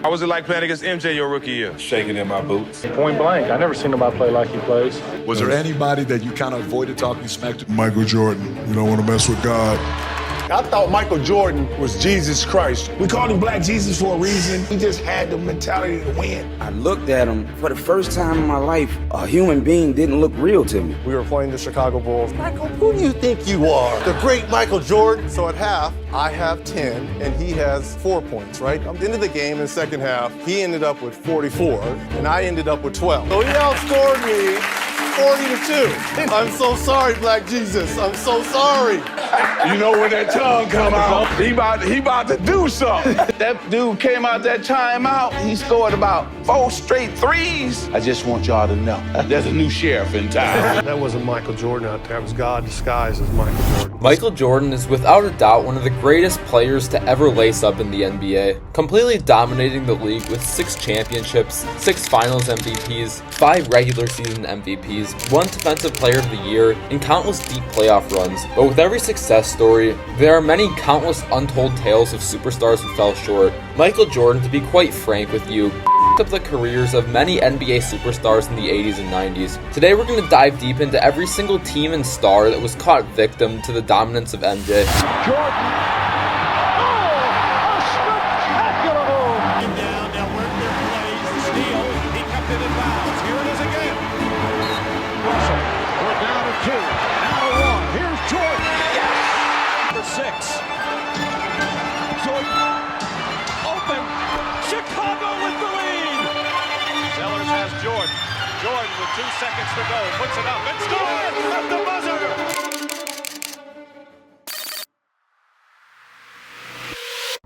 How was it like playing against MJ your rookie year? Shaking in my boots. Point blank. I never seen nobody play like he plays. Was there anybody that you kind of avoided talking smack to? Michael Jordan. You don't want to mess with God. I thought Michael Jordan was Jesus Christ. We called him Black Jesus for a reason. He just had the mentality to win. I looked at him. For the first time in my life, a human being didn't look real to me. We were playing the Chicago Bulls. Michael, who do you think you are? The great Michael Jordan. So at half, I have 10, and he has 4 points, right? At the end of the game, in the second half, he ended up with 44, and I ended up with 12. So he outscored me 40-2. I'm so sorry, Black Jesus. I'm so sorry. You know when that tongue come out, he about to do something. That dude came out that timeout. He scored about 4 straight threes. I just want y'all to know, there's a new sheriff in town. That wasn't Michael Jordan out there. It was God disguised as Michael Jordan. Michael Jordan is without a doubt one of the greatest players to ever lace up in the NBA, completely dominating the league with 6 championships, 6 finals MVPs, 5 regular season MVPs, 1 defensive player of the year, and countless deep playoff runs. But with every success story, there are many countless untold tales of superstars who fell short. Michael Jordan, to be quite frank with you, up the careers of many NBA superstars in the 80s and 90s. Today we're going to dive deep into every single team and star that was caught victim to the dominance of MJ. Jordan. Jordan with 2 seconds to go, puts it up and scores at the buzzer!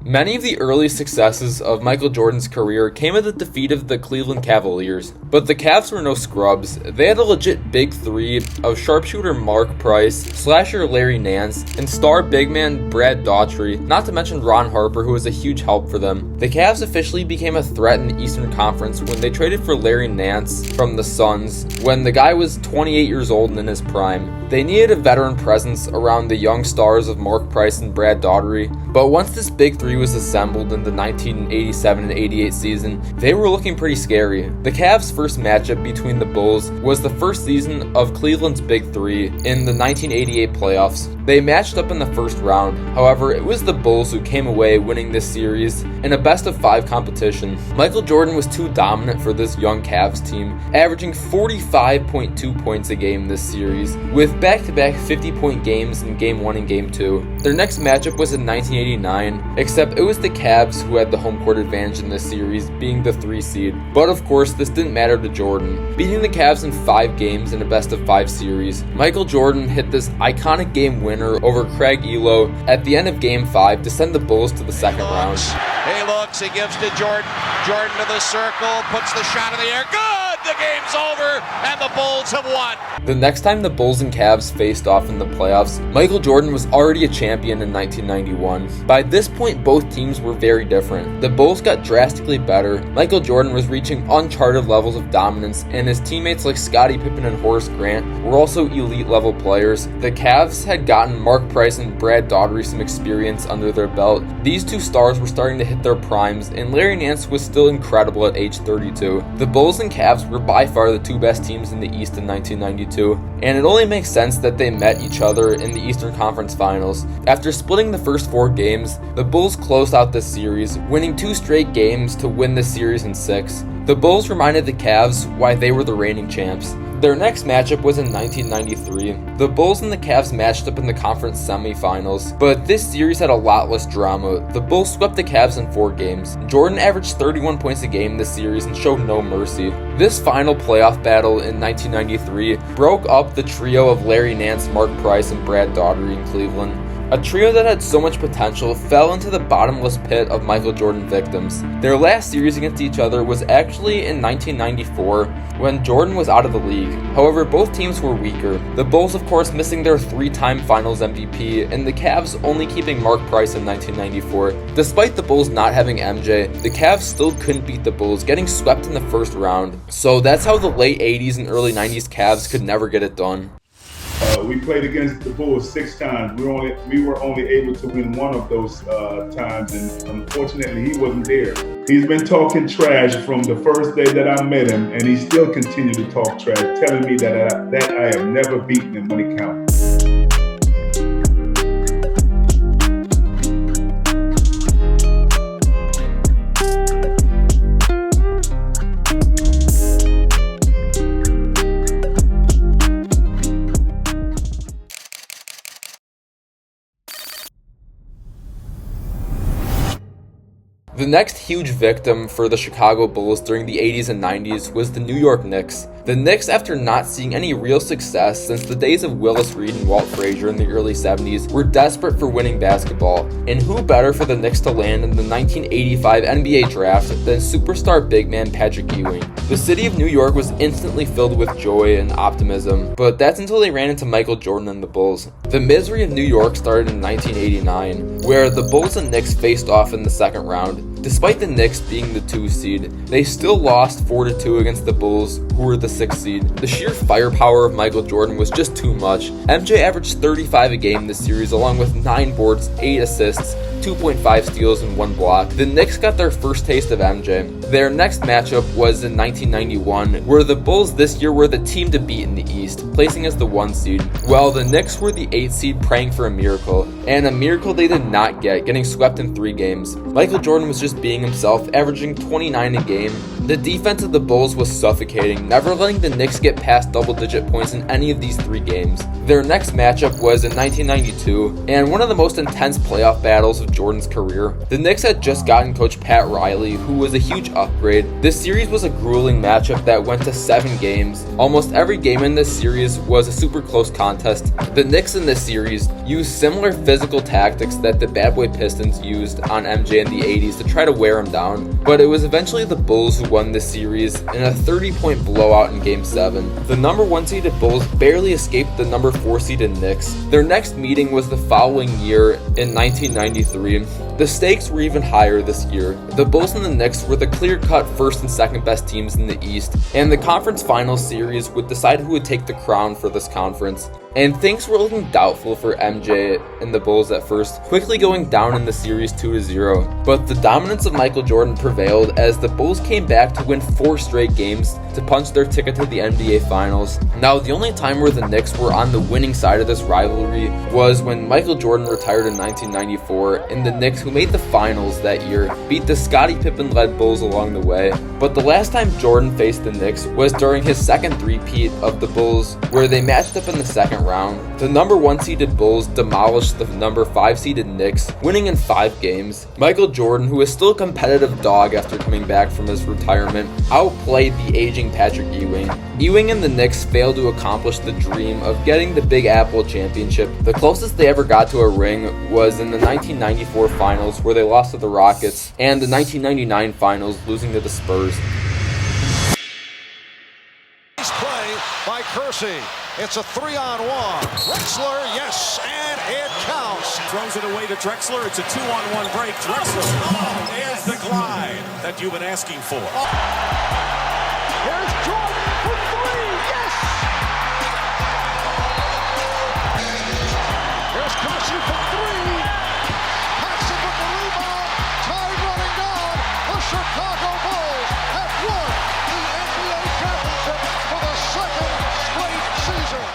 Many of the early successes of Michael Jordan's career came at the defeat of the Cleveland Cavaliers, but the Cavs were no scrubs. They had a legit big three of sharpshooter Mark Price, slasher Larry Nance, and star big man Brad Daughtry, not to mention Ron Harper, who was a huge help for them. The Cavs officially became a threat in the Eastern Conference when they traded for Larry Nance from the Suns, when the guy was 28 years old and in his prime. They needed a veteran presence around the young stars of Mark Price and Brad Daughtry, but once this big three was assembled in the 1987 and 88 season, they were looking pretty scary. The Cavs' first matchup between the Bulls was the first season of Cleveland's Big Three in the 1988 playoffs. They matched up in the first round. However, it was the Bulls who came away winning this series in a best-of-5 competition. Michael Jordan was too dominant for this young Cavs team, averaging 45.2 points a game this series, with back-to-back 50-point games in Game 1 and Game 2. Their next matchup was in 1989, except it was the Cavs who had the home court advantage in this series, being the 3 seed. But of course, this didn't matter to Jordan. Beating the Cavs in 5 games in a best-of-5 series, Michael Jordan hit this iconic game winner over Craig Elo at the end of Game 5 to send the Bulls to the second round. He looks, he gives to Jordan. Jordan to the circle, puts the shot in the air. Good! The game's over, and the Bulls have won. The next time the Bulls and Cavs faced off in the playoffs, Michael Jordan was already a champion in 1991. By this point, both teams were very different. The Bulls got drastically better. Michael Jordan was reaching uncharted levels of dominance, and his teammates like Scottie Pippen and Horace Grant were also elite-level players. The Cavs had gotten Mark Price and Brad Daughtry some experience under their belt. These two stars were starting to hit their primes, and Larry Nance was still incredible at age 32. The Bulls and Cavs were by far the 2 best teams in the East in 1992, and it only makes sense that they met each other in the Eastern Conference Finals. After splitting the first 4 games, the Bulls closed out this series, winning 2 straight games to win the series in 6. The Bulls reminded the Cavs why they were the reigning champs. Their next matchup was in 1993. The Bulls and the Cavs matched up in the conference semifinals, but this series had a lot less drama. The Bulls swept the Cavs in 4 games. Jordan averaged 31 points a game this series and showed no mercy. This final playoff battle in 1993 broke up the trio of Larry Nance, Mark Price, and Brad Daughtry in Cleveland. A trio that had so much potential fell into the bottomless pit of Michael Jordan victims. Their last series against each other was actually in 1994, when Jordan was out of the league. However, both teams were weaker. The Bulls, of course, missing their 3-time Finals MVP, and the Cavs only keeping Mark Price in 1994. Despite the Bulls not having MJ, the Cavs still couldn't beat the Bulls, getting swept in the first round. So that's how the late 80s and early 90s Cavs could never get it done. We played against the Bulls 6 times. We were only able to win one of those times, and unfortunately, he wasn't there. He's been talking trash from the first day that I met him, and he still continued to talk trash, telling me that I have never beaten him when it counts. The next huge victim for the Chicago Bulls during the 80s and 90s was the New York Knicks. The Knicks, after not seeing any real success since the days of Willis Reed and Walt Frazier in the early 70s, were desperate for winning basketball. And who better for the Knicks to land in the 1985 NBA draft than superstar big man Patrick Ewing? The city of New York was instantly filled with joy and optimism, but that's until they ran into Michael Jordan and the Bulls. The misery of New York started in 1989, where the Bulls and Knicks faced off in the second round. Despite the Knicks being the 2 seed, they still lost 4-2 against the Bulls, who were the 6 seed. The sheer firepower of Michael Jordan was just too much. MJ averaged 35 a game this series, along with 9 boards, 8 assists, 2.5 steals, and 1 block. The Knicks got their first taste of MJ. Their next matchup was in 1991, where the Bulls this year were the team to beat in the East, placing as the 1 seed, while the Knicks were the 8 seed praying for a miracle, and a miracle they did not get, getting swept in 3 games. Michael Jordan was just being himself, averaging 29 a game. The defense of the Bulls was suffocating, never letting the Knicks get past double-digit points in any of these 3 games. Their next matchup was in 1992, and one of the most intense playoff battles of Jordan's career. The Knicks had just gotten coach Pat Riley, who was a huge upgrade. This series was a grueling matchup that went to 7 games. Almost every game in this series was a super close contest. The Knicks in this series used similar physical tactics that the Bad Boy Pistons used on MJ in the 80s to try to wear him down, but it was eventually the Bulls who won this series in a 30-point blowout in Game 7. The number 1 seeded Bulls barely escaped the number 4 seeded Knicks. Their next meeting was the following year in 1993. The stakes were even higher this year. The Bulls and the Knicks were the clear-cut first and second best teams in the East, and the conference finals series would decide who would take the crown for this conference. And things were looking doubtful for MJ and the Bulls at first, quickly going down in the series 2-0. But the dominance of Michael Jordan prevailed as the Bulls came back to win 4 straight games to punch their ticket to the NBA Finals. Now, the only time where the Knicks were on the winning side of this rivalry was when Michael Jordan retired in 1994, and the Knicks, who made the finals that year, beat the Scottie Pippen-led Bulls along the way. But the last time Jordan faced the Knicks was during his second three-peat of the Bulls, where they matched up in the second round. The number 1 seeded Bulls demolished the number 5 seeded Knicks, winning in 5 games. Michael Jordan, who is still a competitive dog after coming back from his retirement, outplayed the aging Patrick Ewing. Ewing and the Knicks failed to accomplish the dream of getting the Big Apple championship. The closest they ever got to a ring was in the 1994 finals, where they lost to the Rockets, and the 1999 finals, losing to the Spurs. Nice play by Kersey. It's a 3-on-1. Drexler, yes, and it counts. Throws it away to Drexler. It's a 2-on-1 break. Drexler, there's the glide that you've been asking for. Here's Jordan for 3, yes! Here's Kersey for 3. Paxson with the rebound. Time running down. The Chicago Bulls have won the NBA championship for the 2nd straight season.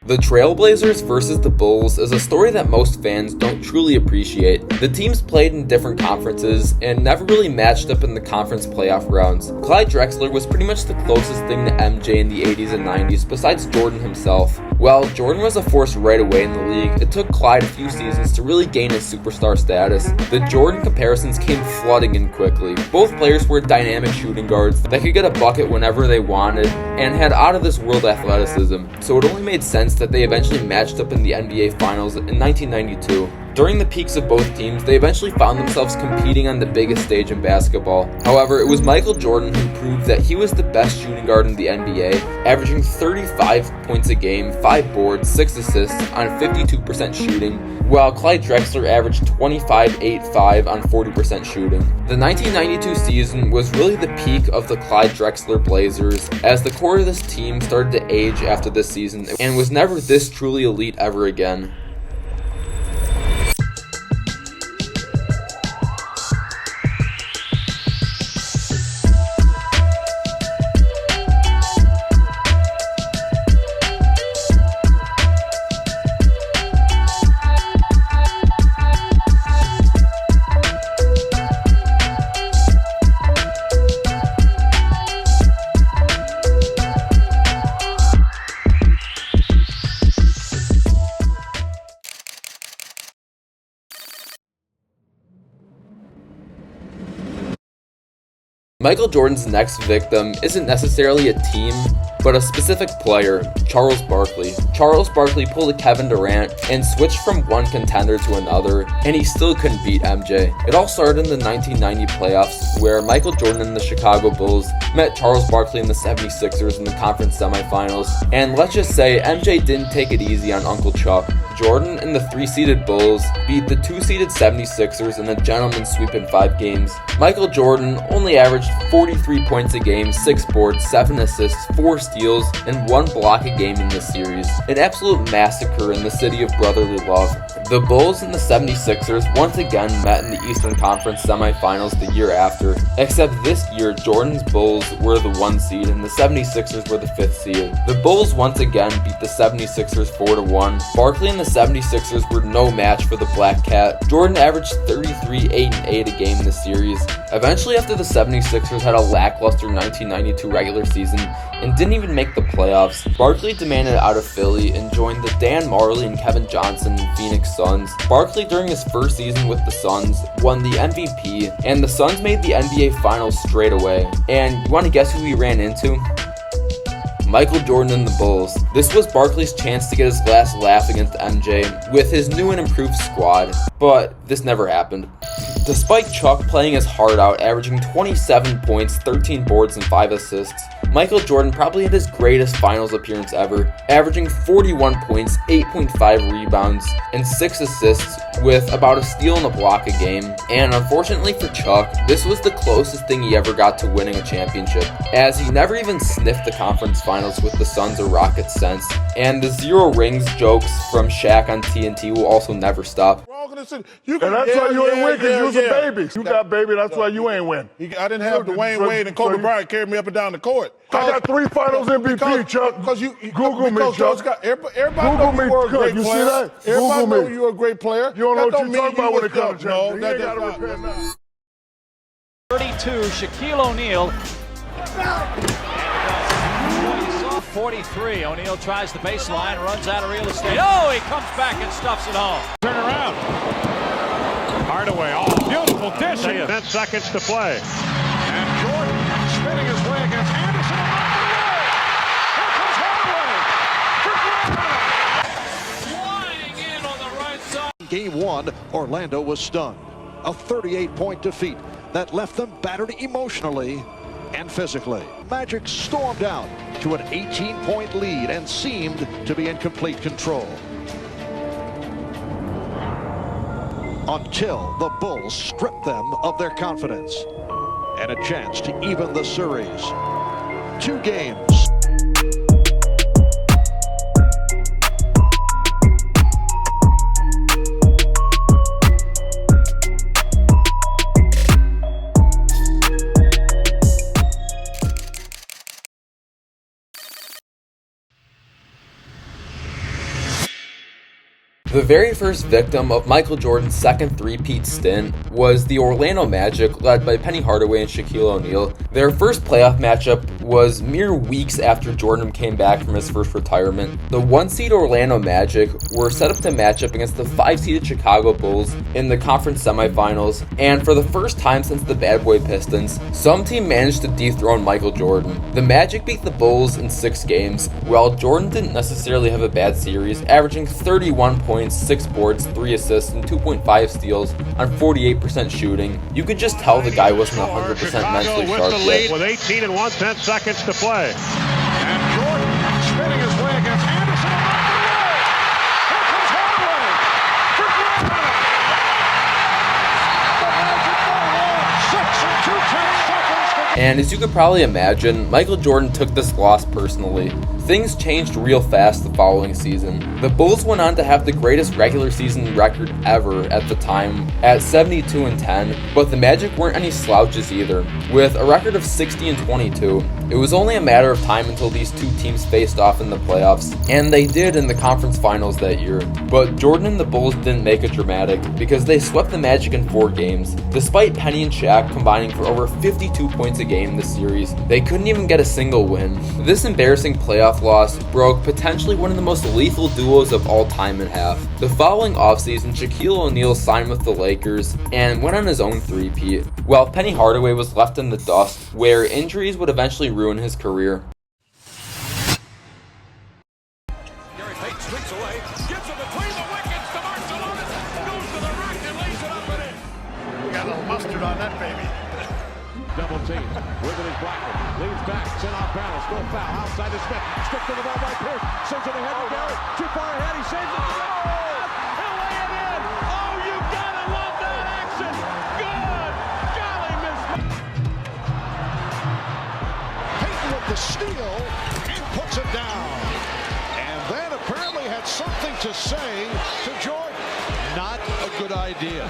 The Trailblazers versus the Bulls is a story that most fans don't truly appreciate. The teams played in different conferences and never really matched up in the conference playoff rounds. Clyde Drexler was pretty much the closest thing to MJ in the 80s and 90s besides Jordan himself. While Jordan was a force right away in the league, it took Clyde a few seasons to really gain his superstar status. The Jordan comparisons came flooding in quickly. Both players were dynamic shooting guards that could get a bucket whenever they wanted and had out-of-this-world athleticism, so it only made sense that they eventually matched up in the NBA Finals in 1992. During the peaks of both teams, they eventually found themselves competing on the biggest stage in basketball. However, it was Michael Jordan who proved that he was the best shooting guard in the NBA, averaging 35 points a game, 5 boards, 6 assists on 52% shooting, while Clyde Drexler averaged 25-8-5 on 40% shooting. The 1992 season was really the peak of the Clyde Drexler Blazers, as the core of this team started to age after this season and was never this truly elite ever again. Michael Jordan's next victim isn't necessarily a team, but a specific player, Charles Barkley. Charles Barkley pulled a Kevin Durant and switched from one contender to another, and he still couldn't beat MJ. It all started in the 1990 playoffs, where Michael Jordan and the Chicago Bulls met Charles Barkley and the 76ers in the conference semifinals, and let's just say MJ didn't take it easy on Uncle Chuck. Jordan and the 3-seeded Bulls beat the 2-seeded 76ers in a gentleman's sweep in 5 games. Michael Jordan only averaged 43 points a game, 6 boards, 7 assists, 4 steals, and 1 block a game in this series. An absolute massacre in the city of brotherly love. The Bulls and the 76ers once again met in the Eastern Conference semifinals the year after, except this year Jordan's Bulls were the 1 seed and the 76ers were the 5th seed. The Bulls once again beat the 76ers 4-1. Barkley and the 76ers were no match for the Black Cat. Jordan averaged 33, 8, and 8 a game in the series. Eventually, after the 76ers had a lackluster 1992 regular season and didn't even make the playoffs, Barkley demanded out of Philly and joined the Dan Marley and Kevin Johnson Phoenix Suns. Barkley, during his first season with the Suns, won the MVP, and the Suns made the NBA Finals straight away. And you want to guess who he ran into? Michael Jordan and the Bulls. This was Barkley's chance to get his last laugh against MJ with his new and improved squad, but this never happened. Despite Chuck playing his heart out, averaging 27 points, 13 boards, and 5 assists, Michael Jordan probably had his greatest finals appearance ever, averaging 41 points, 8.5 rebounds, and 6 assists with about a steal and a block a game. And unfortunately for Chuck, this was the closest thing he ever got to winning a championship, as he never even sniffed the conference finals with the Suns or Rockets since. And the 0 rings jokes from Shaq on TNT will also never stop. And that's why you ain't win, because you was a baby. You got baby, that's why you ain't win. I didn't have Dwayne Wade and Kobe Bryant carry me up and down the court. I got 3 finals MVP, Chuck. Google me, Chuck. Everybody knows you were a great player. You see that? Everybody knows you were a great player. You don't know what you're talking about when it comes to No, you ain't got to repent now. 32, Shaquille O'Neal. 43, O'Neal tries the baseline, runs out of real estate. Oh, he comes back and stuffs it home. Turn around. Hardaway, beautiful dish. 10 seconds to play. And Jordan spinning his way against Anderson. Here comes Hardaway. Flying in on the right side. Game 1, Orlando was stunned. A 38-point defeat that left them battered emotionally and physically. Magic stormed out to an 18-point lead and seemed to be in complete control. Until the Bulls stripped them of their confidence and a chance to even the series. 2 games. The very first victim of Michael Jordan's second three-peat stint was the Orlando Magic, led by Penny Hardaway and Shaquille O'Neal. Their first playoff matchup was mere weeks after Jordan came back from his first retirement. The 1-seed Orlando Magic were set up to match up against the 5-seeded Chicago Bulls in the conference semifinals, and for the first time since the Bad Boy Pistons, some team managed to dethrone Michael Jordan. The Magic beat the Bulls in 6 games, while Jordan didn't necessarily have a bad series, averaging 31 points, points, 6 boards, 3 assists, and 2.5 steals on 48% shooting, you could just tell the guy wasn't 100% mentally sharp yet. With 18 and 1/10 seconds to play. And Jordan spinning his way against Anderson. Here comes Hardaway for Brown. The Magic by 6 and 2/10 seconds. And as you could probably imagine, Michael Jordan took this loss personally. Things changed real fast the following season. The Bulls went on to have the greatest regular season record ever at the time at 72 and 10, but the Magic weren't any slouches either. With a record of 60 and 22, it was only a matter of time until these two teams faced off in the playoffs, and they did in the conference finals that year. But Jordan and the Bulls didn't make it dramatic because they swept the Magic in 4 games. Despite Penny and Shaq combining for over 52 points a game this series, they couldn't even get a single win. This embarrassing playoff loss broke potentially one of the most lethal duos of all time in half. The following offseason, Shaquille O'Neal signed with the Lakers and went on his own three-peat, while Penny Hardaway was left in the dust, where injuries would eventually ruin his career. Gary Payton swings away, gives it between the wickets to Barcelona, goes to the rack and lays it up and in. We got a little mustard on that baby. Double team. With it is Barkley. Leads back. Sent off balance. Go foul. Outside is Smith. Stripped to the ball by Pierce. Sends it ahead to Gary. Too far ahead. He saves it. He'll lay it in. Oh, you gotta love that action. Good. Golly, Miss. Payton with the steal and puts it down. And then apparently had something to say to Jordan. Not a good idea.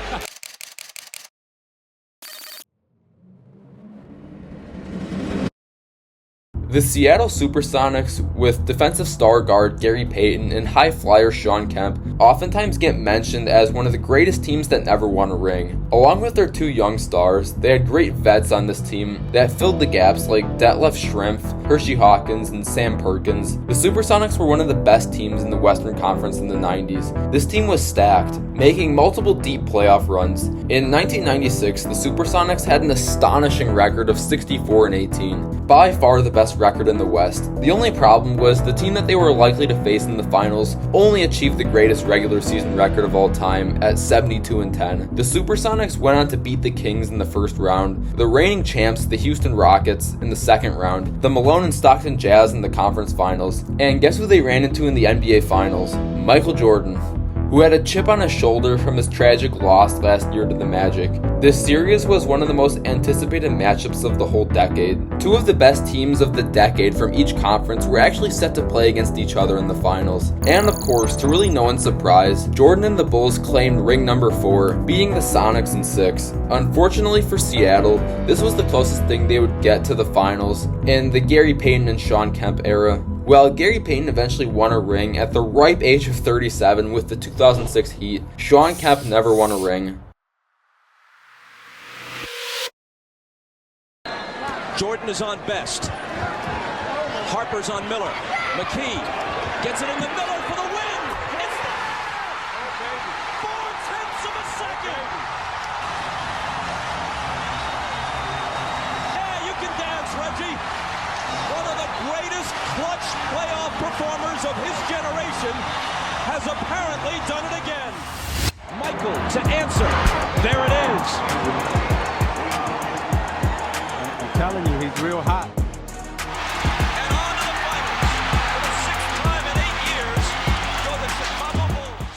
The Seattle SuperSonics, with defensive star guard Gary Payton and high flyer Shawn Kemp, oftentimes get mentioned as one of the greatest teams that never won a ring. Along with their 2 young stars, they had great vets on this team that filled the gaps like Detlef Schrempf, Hershey Hawkins, and Sam Perkins. The SuperSonics were one of the best teams in the Western Conference in the 90s. This team was stacked, making multiple deep playoff runs. In 1996, the SuperSonics had an astonishing record of 64 and 18, by far the best record in the West. The only problem was the team that they were likely to face in the finals only achieved the greatest regular season record of all time at 72 and 10. The SuperSonics went on to beat the Kings in the first round, the reigning champs, the Houston Rockets, in the second round, the Malone and Stockton Jazz in the conference finals, and guess who they ran into in the NBA finals? Michael Jordan, who had a chip on his shoulder from his tragic loss last year to the Magic. This series was one of the most anticipated matchups of the whole decade. 2 of the best teams of the decade from each conference were actually set to play against each other in the finals. And of course, to really no one's surprise, Jordan and the Bulls claimed ring number 4, beating the Sonics in 6. Unfortunately for Seattle, this was the closest thing they would get to the finals in the Gary Payton and Shawn Kemp era. While Gary Payton eventually won a ring at the ripe age of 37 with the 2006 Heat, Shawn Kemp never won a ring. Jordan is on Best. Harper's on Miller. McKee gets it into Miller for the win. It's there! 4/10 of a second. Yeah, you can dance, Reggie. One of the greatest clutch playoff performers of his generation has apparently done it again. Michael to answer. There it is. I'm telling you, he's real hot. And on to the finals. For the 6th time in 8 years for the Chicago Bulls.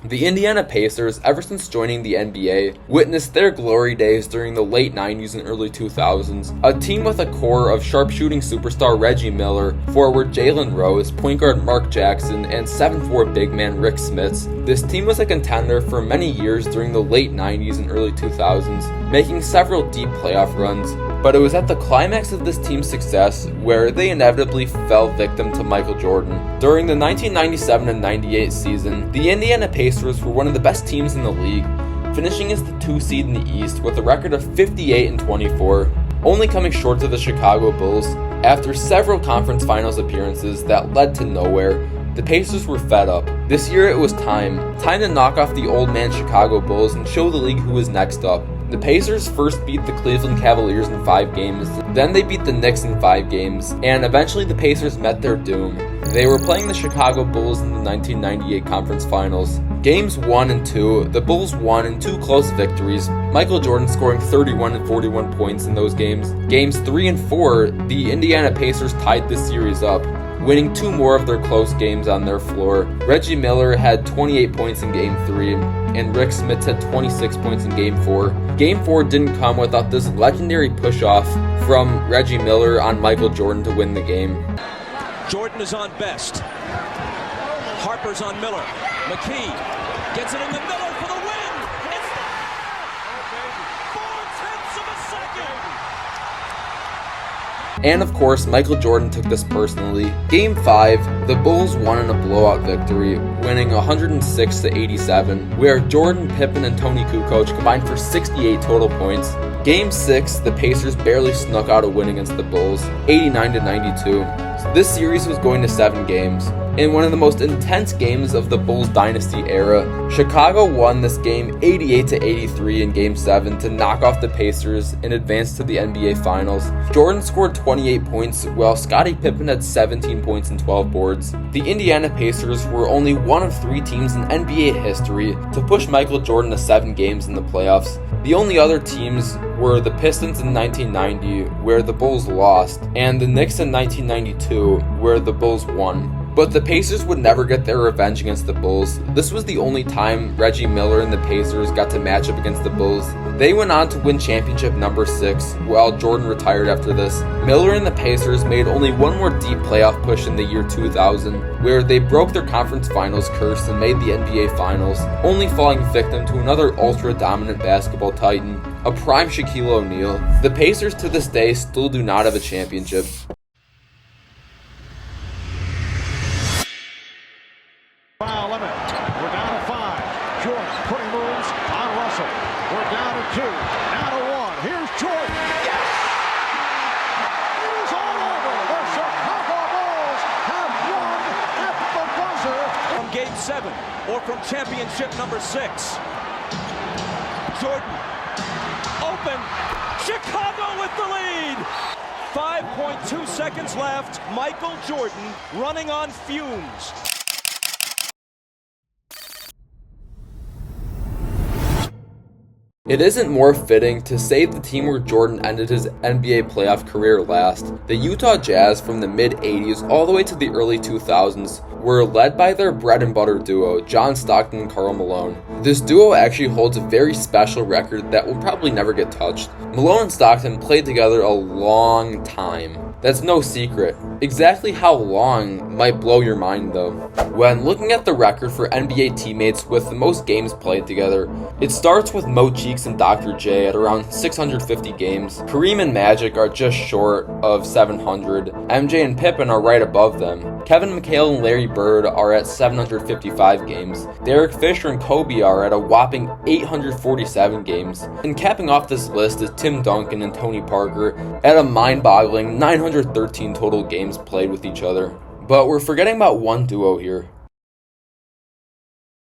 The Indiana Pacers, ever since joining the NBA, witnessed their glory days during the late 90s and early 2000s. A team with a core of sharpshooting superstar Reggie Miller, forward Jalen Rose, point guard Mark Jackson, and 7'4" big man Rick Smits. This team was a contender for many years during the late 90s and early 2000s, making several deep playoff runs. But it was at the climax of this team's success where they inevitably fell victim to Michael Jordan. During the 1997 and 98 season, the Indiana Pacers were one of the best teams in the league, finishing as the 2 seed in the East with a record of 58 and 24, only coming short to the Chicago Bulls. After several conference finals appearances that led to nowhere, the Pacers were fed up. This year it was time to knock off the old man Chicago Bulls and show the league who was next up. The Pacers first beat the Cleveland Cavaliers in 5 games Then they beat the Knicks in 5 games, and eventually the Pacers met their doom. They were playing the Chicago Bulls in the 1998 Conference Finals. Games 1 and 2, the Bulls won in 2 close victories, Michael Jordan scoring 31 and 41 points in those games. Games 3 and 4, the Indiana Pacers tied this series up, winning 2 more of their close games on their floor. Reggie Miller had 28 points in Game 3, and Rick Smits had 26 points in Game 4. Game 4 didn't come without this legendary push-off from Reggie Miller on Michael Jordan to win the game. Jordan is on Best. Harper's on Miller. McKee gets it in the middle for the win. It's there! 0.4 of a second. And of course, Michael Jordan took this personally. Game 5, the Bulls won in a blowout victory, winning 106-87, where Jordan, Pippen, and Tony Kukoc combined for 68 total points. Game 6, the Pacers barely snuck out a win against the Bulls, 89-92. This series was going to 7 games. In one of the most intense games of the Bulls dynasty era, Chicago won this game 88-83 in Game 7 to knock off the Pacers and advance to the NBA Finals. Jordan scored 28 points, while Scottie Pippen had 17 points and 12 boards. The Indiana Pacers were only one of 3 teams in NBA history to push Michael Jordan to 7 games in the playoffs. The only other teams were the Pistons in 1990, where the Bulls lost, and the Knicks in 1992, where the Bulls won. But the Pacers would never get their revenge against the Bulls. This was the only time Reggie Miller and the Pacers got to match up against the Bulls. They went on to win championship number 6, while Jordan retired after this. Miller and the Pacers made only one more deep playoff push in the year 2000, where they broke their conference finals curse and made the NBA Finals, only falling victim to another ultra-dominant basketball titan, a prime Shaquille O'Neal. The Pacers to this day still do not have a championship. Foul limit. We're down to 5. Jordan putting moves on Russell. We're down to 2. Now to 1. Here's Jordan. Yes! It is all over. The Chicago Bulls have won at the buzzer. From Game 7 or from championship number 6. Jordan open. Chicago with the lead. 5.2 seconds left. Michael Jordan running on fumes. It isn't more fitting to say the team where Jordan ended his NBA playoff career last. The Utah Jazz from the mid-'80s all the way to the early 2000s were led by their bread and butter duo, John Stockton and Karl Malone. This duo actually holds a very special record that will probably never get touched. Malone and Stockton played together a long time. That's no secret. Exactly how long might blow your mind though. When looking at the record for NBA teammates with the most games played together, it starts with Mo Cheeks and Dr. J at around 650 games. Kareem and Magic are just short of 700. MJ and Pippen are right above them. Kevin McHale and Larry Bird are at 755 games. Derek Fisher and Kobe are at a whopping 847 games. And capping off this list is Tim Duncan and Tony Parker at a mind-boggling 913 total games played with each other. But we're forgetting about one duo here.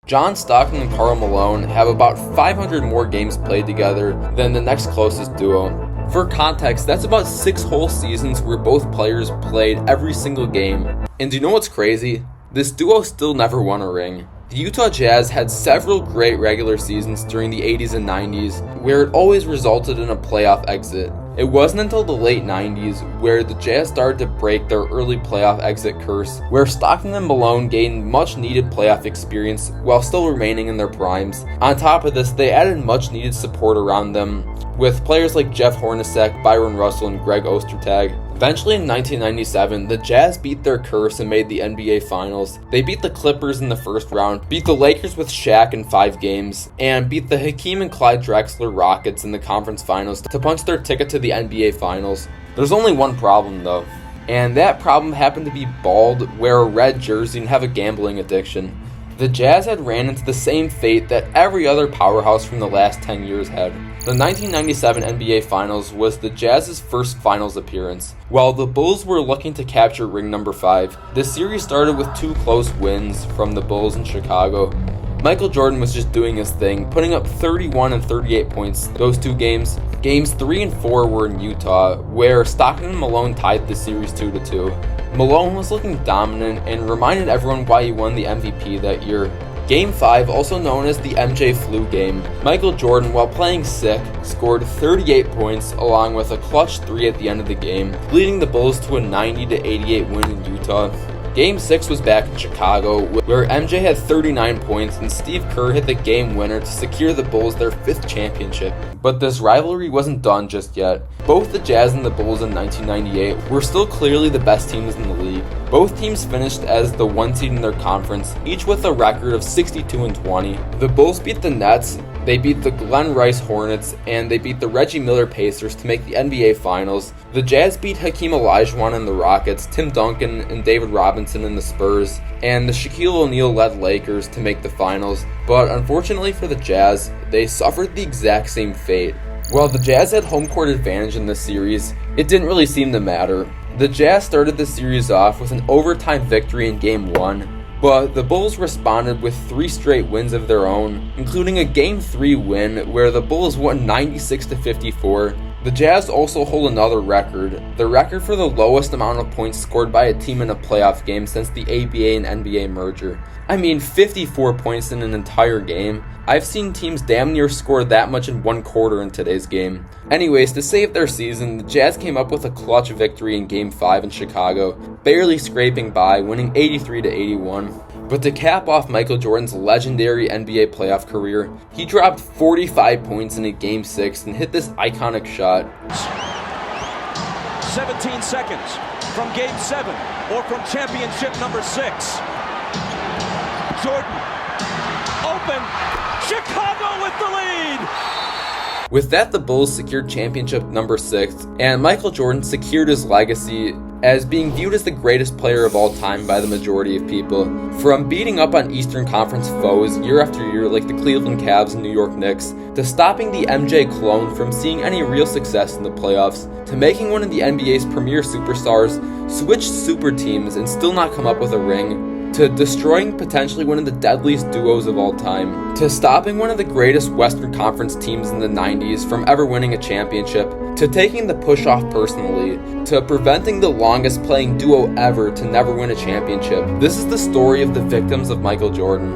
John Stockton and Karl Malone have about 500 more games played together than the next closest duo. For context, that's about 6 whole seasons where both players played every single game. And do you know what's crazy? This duo still never won a ring. The Utah Jazz had several great regular seasons during the 80s and 90s, where it always resulted in a playoff exit. It wasn't until the late 90s where the Jazz started to break their early playoff exit curse, where Stockton and Malone gained much needed playoff experience while still remaining in their primes. On top of this, they added much needed support around them, with players like Jeff Hornacek, Byron Russell, and Greg Ostertag. Eventually in 1997, the Jazz beat their curse and made the NBA Finals. They beat the Clippers in the first round, beat the Lakers with Shaq in 5 games, and beat the Hakeem and Clyde Drexler Rockets in the conference finals to punch their ticket to the NBA Finals. There's only one problem though, and that problem happened to be bald, wear a red jersey, and have a gambling addiction. The Jazz had ran into the same fate that every other powerhouse from the last 10 years had. The 1997 NBA Finals was the Jazz's first finals appearance. While the Bulls were looking to capture ring number 5, the series started with 2 close wins from the Bulls in Chicago. Michael Jordan was just doing his thing, putting up 31 and 38 points those two games. Games 3 and 4 were in Utah, where Stockton and Malone tied the series 2-2. Malone was looking dominant and reminded everyone why he won the MVP that year. Game 5, also known as the MJ flu game, Michael Jordan, while playing sick, scored 38 points along with a clutch 3 at the end of the game, leading the Bulls to a 90-88 win in Utah. Game 6 was back in Chicago, where MJ had 39 points and Steve Kerr hit the game winner to secure the Bulls their 5th championship. But this rivalry wasn't done just yet. Both the Jazz and the Bulls in 1998 were still clearly the best teams in the league. Both teams finished as the 1 seed in their conference, each with a record of 62-20. The Bulls beat the Nets, they beat the Glenn Rice Hornets, and they beat the Reggie Miller Pacers to make the NBA Finals. The Jazz beat Hakeem Olajuwon and the Rockets, Tim Duncan and David Robinson and the Spurs, and the Shaquille O'Neal-led Lakers to make the Finals. But unfortunately for the Jazz, they suffered the exact same fate. While the Jazz had home court advantage in this series, it didn't really seem to matter. The Jazz started the series off with an overtime victory in Game 1, but the Bulls responded with 3 straight wins of their own, including a Game 3 win where the Bulls won 96-54. The Jazz also hold another record, the record for the lowest amount of points scored by a team in a playoff game since the ABA and NBA merger. I mean, 54 points in an entire game. I've seen teams damn near score that much in 1 quarter in today's game. Anyways, to save their season, the Jazz came up with a clutch victory in Game 5 in Chicago, barely scraping by, winning 83-81. But to cap off Michael Jordan's legendary NBA playoff career, he dropped 45 points in a Game 6 and hit this iconic shot. 17 seconds from Game 7 or from championship number 6. Jordan, open, Chicago with the lead! With that, the Bulls secured championship number 6, and Michael Jordan secured his legacy as being viewed as the greatest player of all time by the majority of people. From beating up on Eastern Conference foes year after year like the Cleveland Cavs and New York Knicks, to stopping the MJ clone from seeing any real success in the playoffs, to making one of the NBA's premier superstars switch super teams and still not come up with a ring, to destroying potentially one of the deadliest duos of all time, to stopping one of the greatest Western Conference teams in the 90s from ever winning a championship, to taking the push off personally, to preventing the longest playing duo ever to never win a championship. This is the story of the victims of Michael Jordan.